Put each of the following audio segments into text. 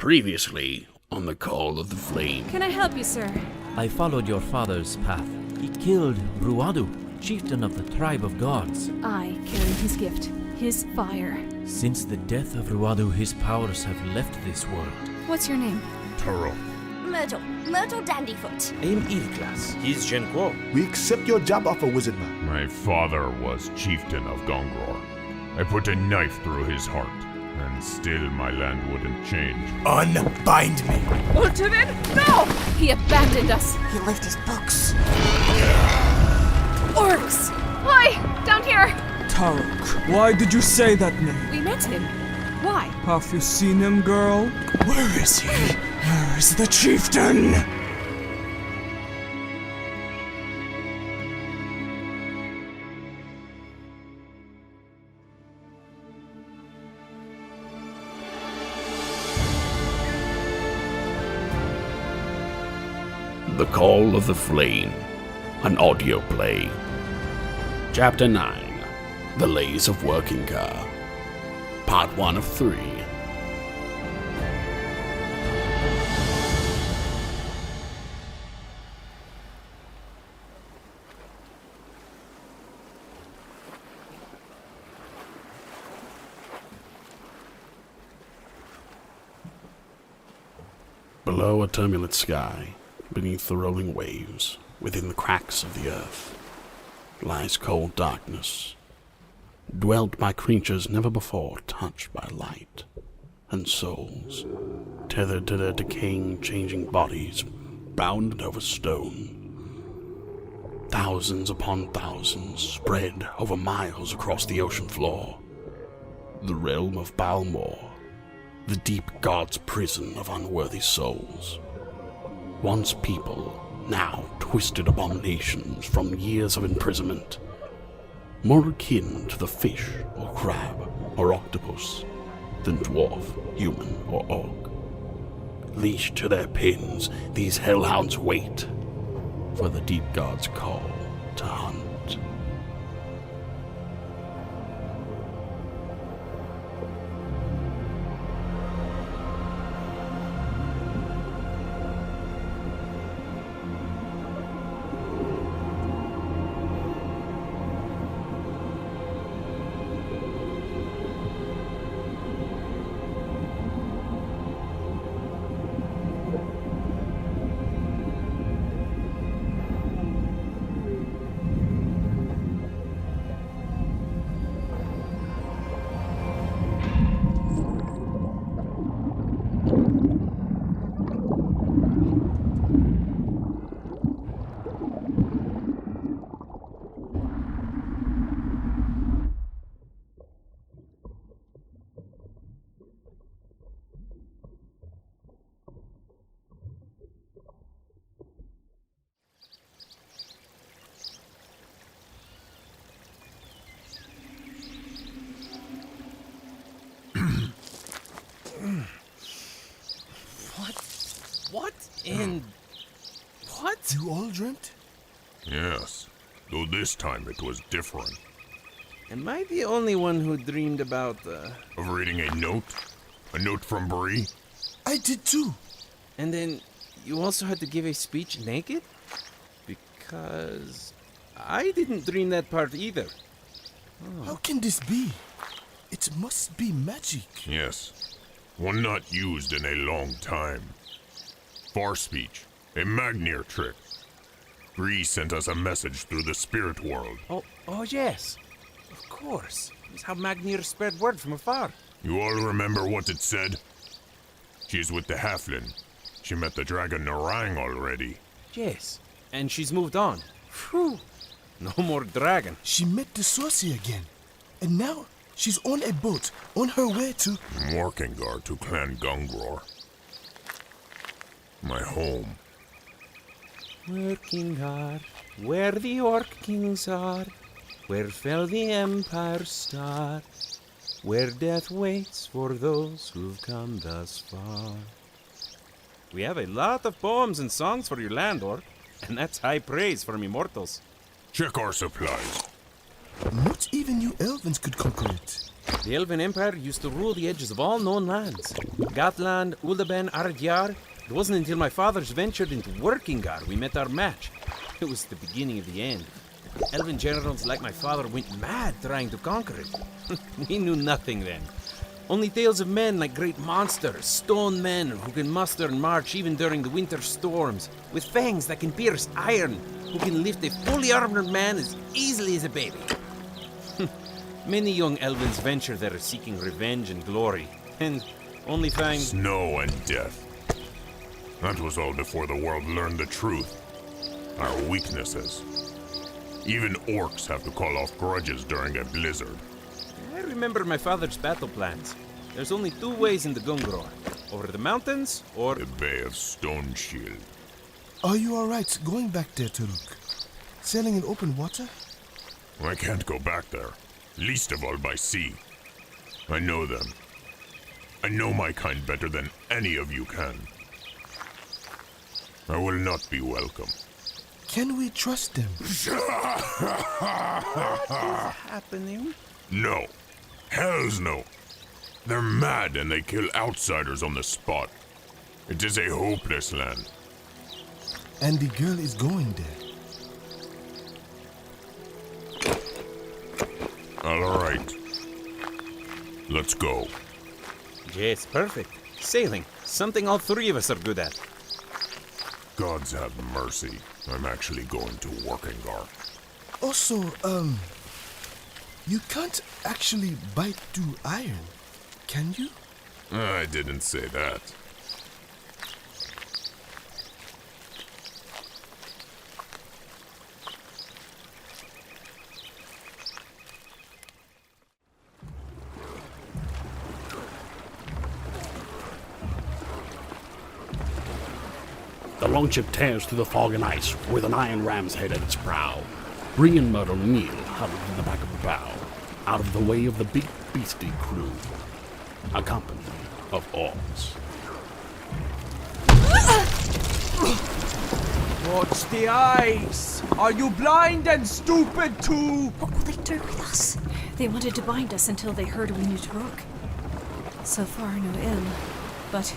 Previously on the Call of the Flame. Can I help you, sir? I followed your father's path. He killed Ruadu, chieftain of the tribe of gods. I carry his gift, his fire. Since the death of Ruadu, his powers have left this world. What's your name? Taruk. Myrtle Dandyfoot. 𝐂𝐚𝐥𝐥. He's 𝐂𝐴𝐚𝐥𝐿. We accept your job offer, Wizardman. My father was chieftain of Gongror. I put a knife through his heart, and still my land wouldn't change. Unbind me. Ultivin, no! He abandoned us. He left his books. Orcs! Hi! Down here! Taruk, why did you say that name? We met him. Why? Have you seen him, girl? Where is he? Where is the chieftain? The Call of the Flame, an audio play. Chapter 9, The Lays of Workingar. Part 1 of 3. Below a turbulent sky, beneath the rolling waves, within the cracks of the earth, lies cold darkness, dwelt by creatures never before touched by light, and souls, tethered to their decaying, changing bodies, bound over stone. Thousands upon thousands spread over miles across the ocean floor. The realm of Balmor, the deep god's prison of unworthy souls. Once people, now twisted abominations from years of imprisonment, more akin to the fish or crab or octopus than dwarf, human, or orc. Leashed to their pens, these hellhounds wait for the deep god's call to hunt. What? You all dreamt? Yes, though this time it was different. Am I the only one who dreamed about, Of reading a note? A note from Bri? I did too. And then you also had to give a speech naked? Because I didn't dream that part either. How can this be? It must be magic. Yes, one not used in a long time. Far speech, a Magnir trick. Bri sent us a message through the spirit world. Oh yes. Of course. It's how Magnir spread word from afar. You all remember what it said? She's with the Halpin. She met the dragon Narang already. Yes. And she's moved on. Phew. No more dragon. She met the sorcerer again. And now she's on a boat on her way to... Workingar to Clan Gongror. My home. Workingar, where the Orc kings are, where fell the Empire's star, where death waits for those who've come thus far. We have a lot of poems and songs for your land, Orc, and that's high praise from immortals. Check our supplies. Not even you elvins could conquer it. The Elven Empire used to rule the edges of all known lands. Gatland, Uldaben, 𝐅𝐥𝐿. It wasn't until my fathers ventured into Workingar we met our match. It was the beginning of the end. Elven generals like my father went mad trying to conquer it. We knew nothing then. Only tales of men like great monsters, stone men who can muster and march even during the winter storms, with fangs that can pierce iron, who can lift a fully armored man as easily as a baby. Many young Elvens venture there seeking revenge and glory, and only find... Snow and death. That was all before the world learned the truth. Our weaknesses. Even orcs have to call off grudges during a blizzard. I remember my father's battle plans. There's only 2 ways in the Gungror. Over the mountains, or... The Bay of Stone Shield. Are you alright going back there, Taruk? Sailing in open water? I can't go back there. Least of all by sea. I know them. I know my kind better than any of you can. I will not be welcome. Can we trust them? happening? No. Hells no. They're mad and they kill outsiders on the spot. It is a hopeless land. And the girl is going there. All right. Let's go. Yes, perfect. Sailing. Something all 3 of us are good at. Gods have mercy. I'm actually going to Workingar. Also, you can't actually bite through iron, can you? I didn't say that. The longship tears through the fog and ice with an iron ram's head at its prow. Bri and Myrtle kneel huddled in the back of the bow, out of the way of the big beastly crew. A company of Orcs. Watch the eyes! Are you blind and stupid too? What will they do with us? They wanted to bind us until they heard we knew Taruk. So far, no ill, but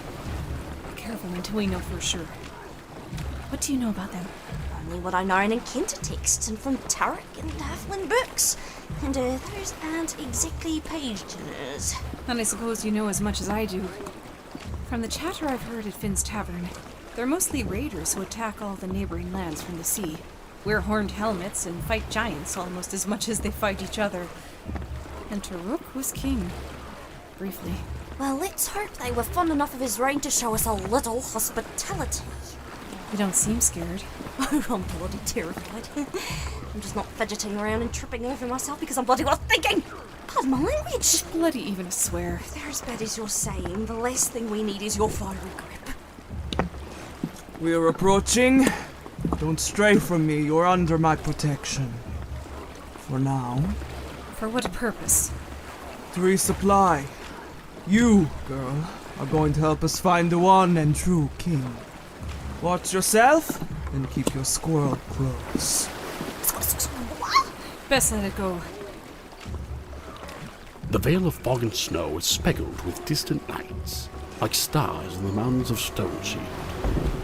be careful until we know for sure. What do you know about them? Only what I know in Encounter texts and from Taruk and Halpin books. And those aren't exactly page turners. And I suppose you know as much as I do. From the chatter I've heard at Finn's Tavern, they're mostly raiders who attack all the neighboring lands from the sea, wear horned helmets, and fight giants almost as much as they fight each other. And Taruk was king. Briefly. Well, let's hope they were fond enough of his reign to show us a little hospitality. You don't seem scared. Oh, I'm bloody terrified. I'm just not fidgeting around and tripping over myself because I'm bloody well thinking. Pardon my language. Bloody even to swear. If they're as bad as you're saying, the last thing we need is your fiery grip. We're approaching. Don't stray from me. You're under my protection. For now. For what purpose? To resupply. You, girl, are going to help us find the one and true king. Watch yourself and keep your squirrel close. Best let it go. The veil of fog and snow is speckled with distant lights, like stars in the mountains of Stone Shield.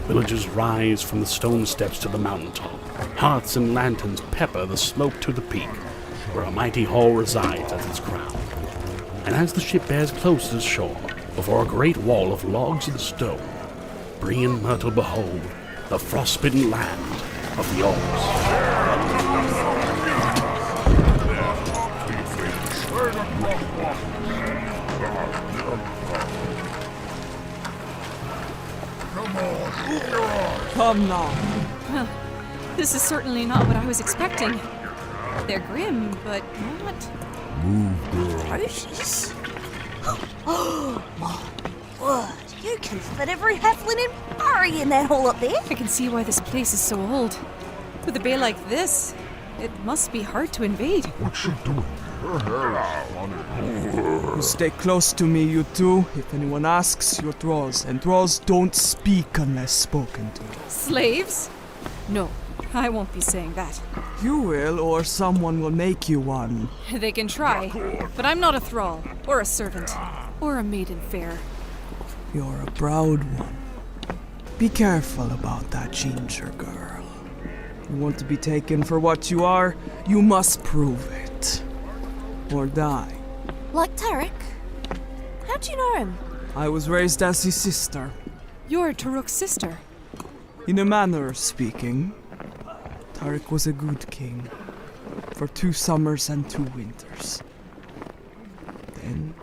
Villagers rise from the stone steps to the mountaintop. Hearths and lanterns pepper the slope to the peak, where a mighty hall resides at its crown. And as the ship bears close to the shore, before a great wall of logs and stone, Bri and Myrtle behold the frostbitten land of the Orcs. Come now. Well, this is certainly not what I was expecting. They're grim, but not... Ferocious? Oh, my word. You can fit every halfling and furry in that hole up there. I can see why this place is so old. With a bay like this, it must be hard to invade. You stay close to me, you two. If anyone asks, you're thralls, and thralls don't speak unless spoken to. Slaves? No. I won't be saying that. You will, or someone will make you one. They can try, but I'm not a thrall, or a servant, or a maiden fair. You're a proud one. Be careful about that ginger girl. You want to be taken for what you are, you must prove it. Or die. Like Taruk? How do you know him? I was raised as his sister. You're Taruk's sister. In a manner of speaking, Taruk was a good king. For 2 summers and 2 winters. Then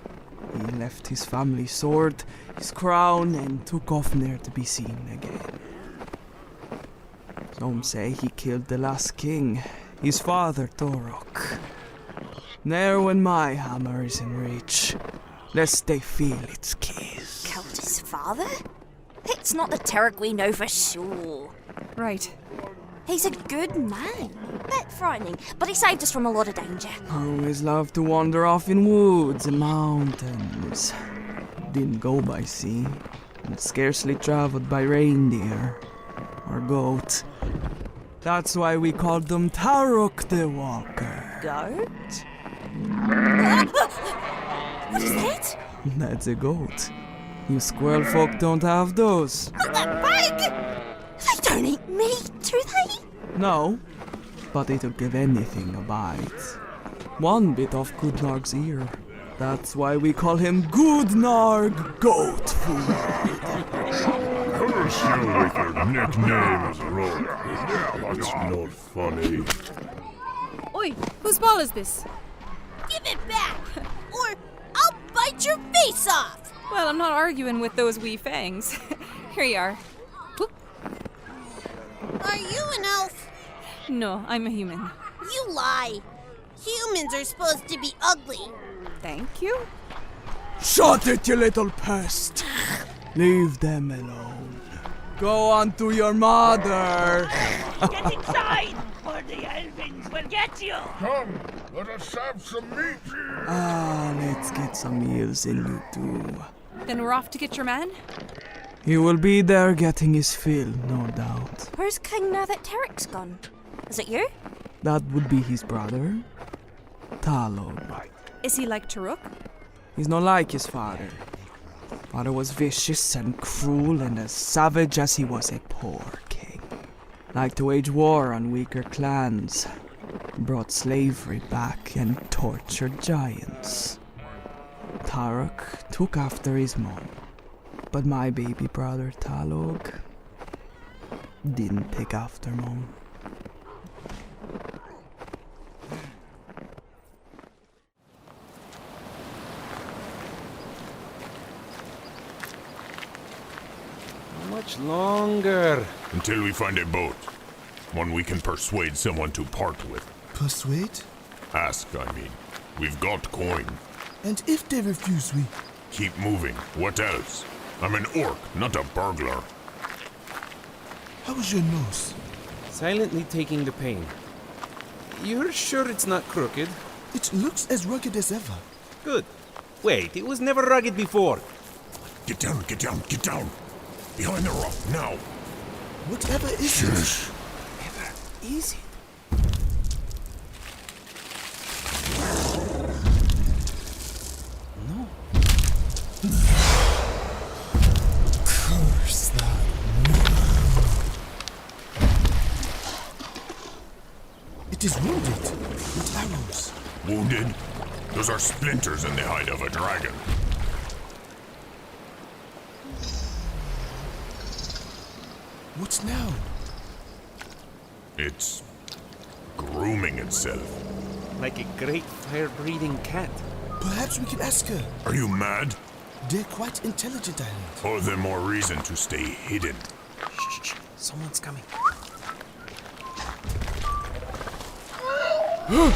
he left his family sword, his crown, and took off ne'er to be seen again. Some say he killed the last king, his father Taruk. Ne'er when my hammer is in reach, lest they feel its keys. Killed his father? It's not the Taruk we know for sure. Right. He's a good man. Bit frightening, but he saved us from a lot of danger. Always loved to wander off in woods and mountains. Didn't go by sea, and scarcely traveled by reindeer or goat. That's why we called them Taruk the Walker. Goat? What is that? That's a goat. You squirrel folk don't have those. Not that big! They don't eat meat, do they? No, but it'll give anything a bite. One bit off Goodnarg's ear. That's why we call him Goodnarg Goat Food. Curse you with your nicknames, Rogue. That's not funny. Oi, whose ball is this? Give it back, or I'll bite your face off! Well, I'm not arguing with those wee fangs. Here you are. Whoop. Are you an elf? No, I'm a human. You lie. Humans are supposed to be ugly. Thank you. Shut it, you little pest! Leave them alone. Go on to your mother! Get inside, or the Elvins will get you! Come, let us have some meat. Let's get some meals in you too. Then we're off to get your man? He will be there getting his fill, no doubt. Where's King now that Taruk's gone? Is it you? That would be his brother, Talog. Is he like Taruk? He's not like his father. Father was vicious and cruel and as savage as he was a poor king. Liked to wage war on weaker clans. Brought slavery back and tortured giants. Taruk took after his mom. But my baby brother Talog didn't take after mom. How much longer? Until we find a boat. One we can persuade someone to part with. Persuade? Ask, I mean. We've got coin. And if they refuse, we... Keep moving. What else? I'm an orc, not a burglar. How is your nose? Silently taking the pain. You're sure it's not crooked? It looks as rugged as ever. Good. Wait, it was never rugged before. Get down, get down, get down! Behind the rock, now! Whatever is it? Never easy. No. Curse that It is wounded with arrows. Wounded? Those are splinters in the hide of a dragon. What now? It's grooming itself. Like a great fire-breathing cat. Perhaps we can ask her. Are you mad? They're quite intelligent, island. All the more reason to stay hidden. Shh. Someone's coming. You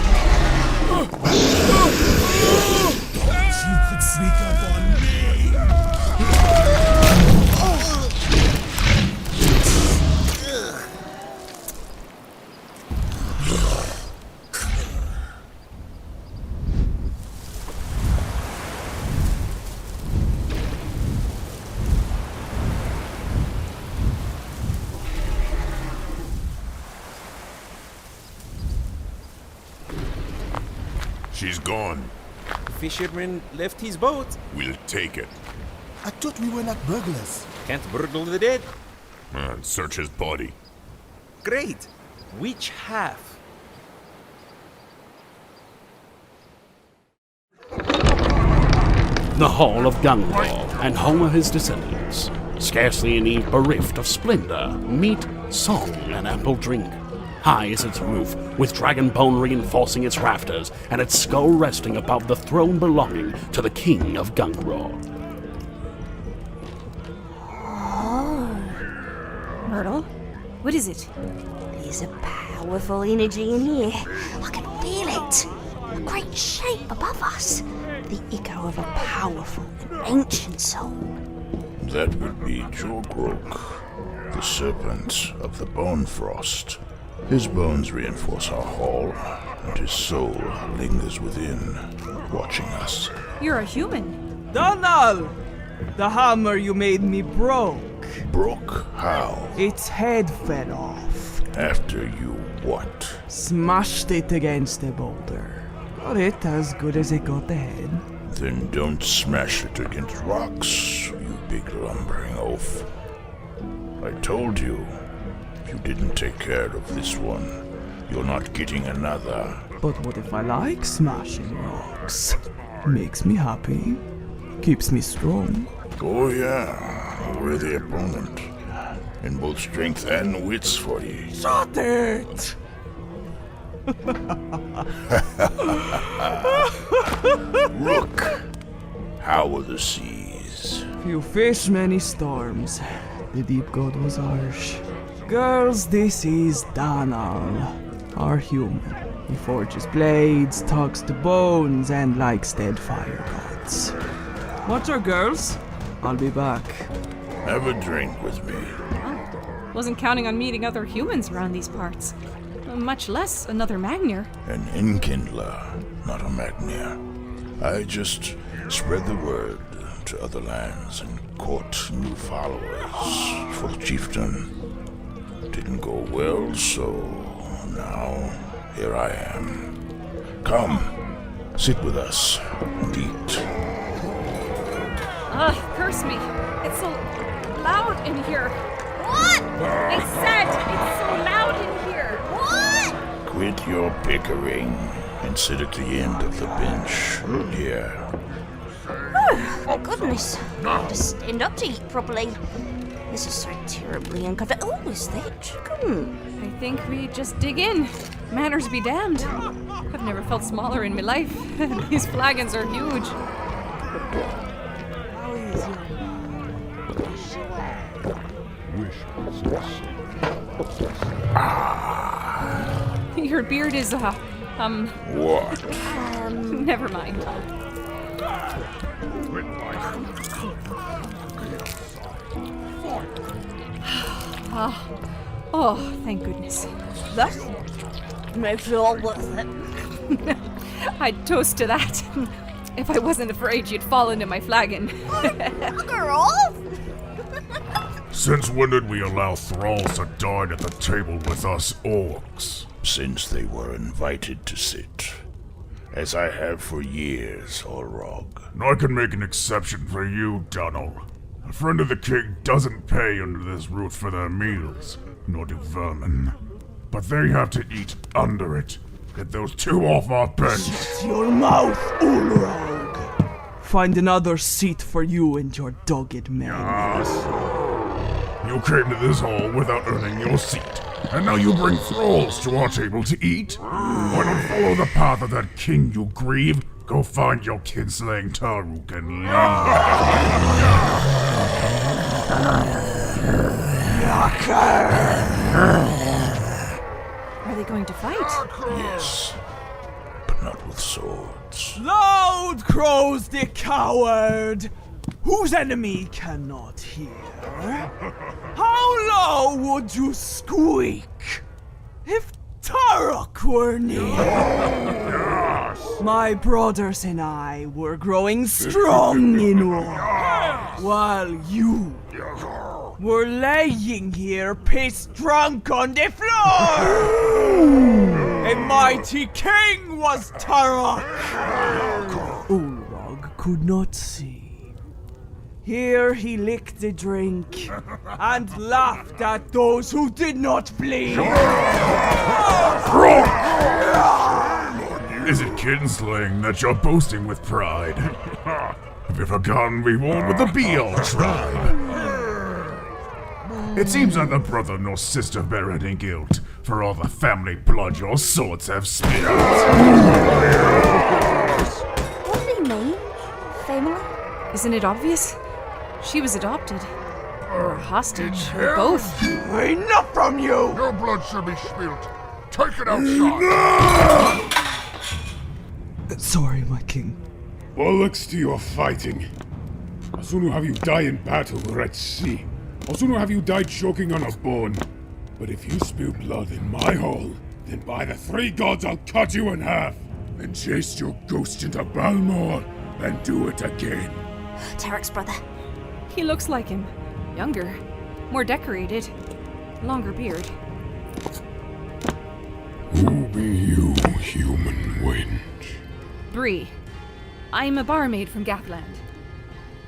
could sneak up on me! She's gone. The fisherman left his boat. We'll take it. I thought we were not burglars. Can't burgle the dead. And search his body. Great. Which half? The hall of Gunwall and home of his descendants, scarcely an eve bereft of splendor, meat, song, and ample drink. High is its roof, with dragon bone reinforcing its rafters, and its skull resting above the throne belonging to the king of Cumberworth. Oh. Myrtle, what is it? There's a powerful energy in here. I can feel it. A great shape above us. The echo of a powerful and ancient soul. That would be 𝐂𝐴𝐥𝐿, the serpent of the bone frost. His bones reinforce our hall, and his soul lingers within, watching us. You're a human. Donald! The hammer you made me broke. Broke? How? Its head fell off. After you what? Smashed it against a boulder. Got it as good as it got the head. Then don't smash it against rocks, you big lumbering oaf. I told you, if you didn't take care of this one, you're not getting another. But what if I like smashing rocks? Makes me happy. Keeps me strong. Oh yeah, we're the opponent. In both strength and wits for you. Shut it! Rook, how are the seas? Few fish, many storms. The deep god was harsh. Girls, this is Donald, our human. He forges blades, talks to bones, and likes dead fire gods. Watch our girls. I'll be back. Have a drink with me. Wasn't counting on meeting other humans around these parts. Much less another Magnier. An enkindler, not a Magnier. I just spread the word to other lands and court new followers for the chieftain. Didn't go well, so now here I am. Come, sit with us and eat. Curse me. It's so loud in here. What? I said it's so loud in here. What? Quit your bickering and sit at the end of the bench. Here. Oh, goodness. I have to stand up to eat properly. This is so terribly uncomfortable. Oh, is that chicken? I think we just dig in. Manners be damned. I've never felt smaller in my life. These flagons are huge. Your beard is, What? Never mind. Oh, thank goodness. That makes it all worth it. I'd toast to that. If I wasn't afraid you'd fall into my flagon. Bugger off! Since when did we allow thralls to dine at the table with us orcs? Since they were invited to sit. As I have for years, 𝐂𝐴𝐥𝐿. I can make an exception for you, Donald. A friend of the king doesn't pay under this roof for their meals, nor do vermin. But they have to eat under it. Get those two off our bench. Shut your mouth, 𝐂𝐴𝐿. Find another seat for you and your dogged men. Yes. You came to this hall without earning your seat, and now you bring thralls to our table to eat? Why not follow the path of that king you grieve? Go find your kinslaying Taruk and leave. Are they going to fight? Yes, but not with swords. Loud crows the coward, whose enemy cannot hear. How low would you squeak if Taruk were near? My brothers and I were growing strong in war, while you were laying here piss drunk on the floor. A mighty king was Taruk! 𝐂𝐚𝐥𝐿 could not see. Here he licked the drink and laughed at those who did not bleed. Is it kinslaying that you're boasting with pride? Have you forgotten we warred with the Beal tribe? It seems neither brother nor sister bear any guilt for all the family blood your swords have spilled. What do you mean? Family? Isn't it obvious? She was adopted. Or a hostage, or both. Enough from you! No blood shall be spilt. Take it outside. Sorry, my king. Bollocks to your fighting. I'll sooner have you die in battle or at sea. I'll sooner have you die choking on a bone. But if you spill blood in my hall, then by the 3 gods I'll cut you in half and chase your ghost into Balmor and do it again. Taruk's brother. He looks like him. Younger. More decorated. Longer beard. Who be you, human wench? Bri. I'm a barmaid from Gathland.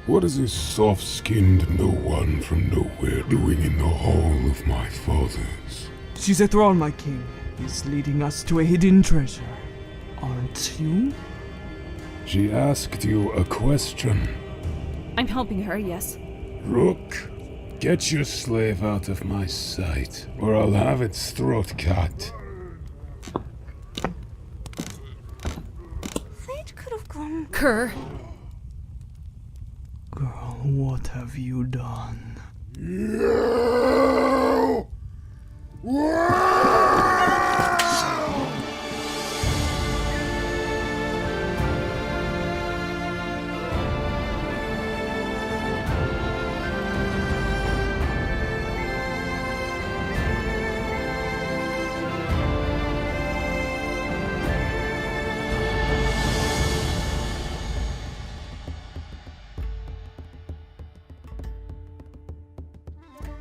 What is this soft-skinned no-one from nowhere doing in the hall of my fathers? She's a thrall, my king. Is leading us to a hidden treasure. Aren't you? She asked you a question. I'm helping her, yes. Rook, get your slave out of my sight, or I'll have its throat cut. That could have gone. Kerr. Girl, what have you done?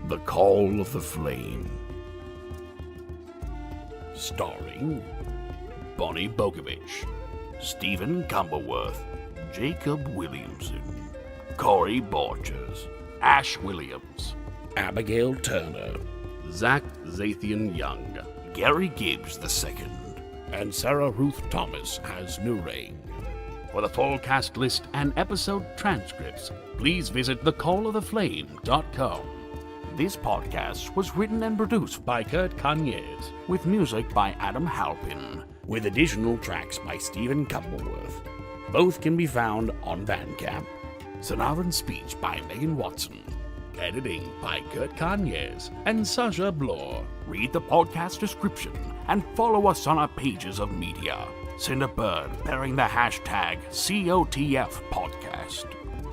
The Call of the Flame. Starring Bonnie Bogovich, Stephen Cumberworth, Jacob Williamson, Corey Borchers, Ash Williams, Abigail Turner, Zach Zathian Young, Gary Gibbs II, and Sarah Ruth Thomas as Nurang. For the full cast list and episode transcripts, please visit thecalloftheflame.com. This podcast was written and produced by 𝐂𝐚𝐥𝐿, with music by Adam Halpin, with additional tracks by Stephen Cumberworth. Both can be found on Bandcamp. Sonar and speech by Megan Watson. Editing by 𝐂𝐚𝐥𝐿 and Sasha Blore. Read the podcast description and follow us on our pages of media. Send a bird bearing the hashtag #COTFpodcast.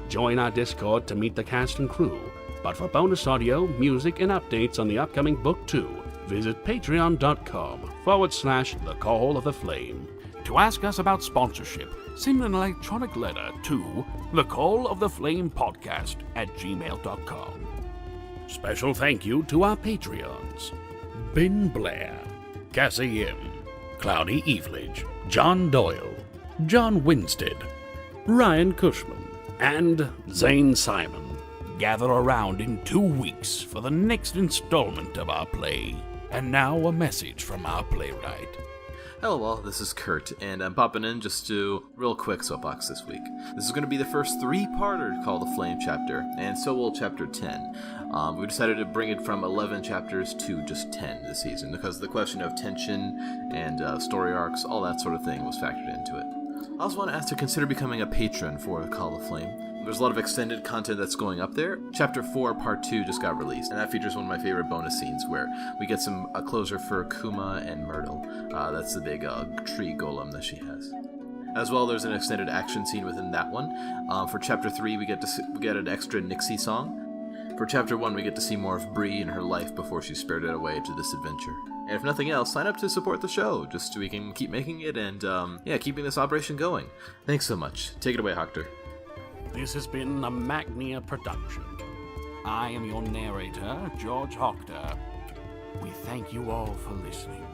Join our Discord to meet the cast and crew. But for bonus audio, music, and updates on the upcoming book 2, visit patreon.com/The Call of the Flame. To ask us about sponsorship, send an electronic letter to thecalloftheflamepodcast@gmail.com. Special thank you to our Patreons: Ben Blair, Cassie M, Cloudy Eveledge, John Doyle, John Winstead, Ryan Cushman, and Zane Simon. Gather around in 2 weeks for the next installment of our play. And now a message from our playwright. Hello all, this is Kurt, and I'm popping in just to real quick soapbox this week. This is going to be the first 3-parter Call the Flame chapter, and so will chapter 10. We decided to bring it from 11 chapters to just 10 this season, because the question of tension and story arcs, all that sort of thing was factored into it. I also want to ask to consider becoming a patron for Call the Flame. There's a lot of extended content that's going up there. Chapter 4, Part 2 just got released, and that features one of my favorite bonus scenes where we get a closer for 𝐂𝐚𝐥𝐿 and Myrtle. That's the big tree golem that she has. As well, there's an extended action scene within that one. For Chapter 3, we get an extra Nixie song. For Chapter 1, we get to see more of Bri and her life before she's spirited away to this adventure. And if nothing else, sign up to support the show, just so we can keep making it and, keeping this operation going. Thanks so much. Take it away, Hector. This has been a Magnia production. I am your narrator, George Hoctor. We thank you all for listening.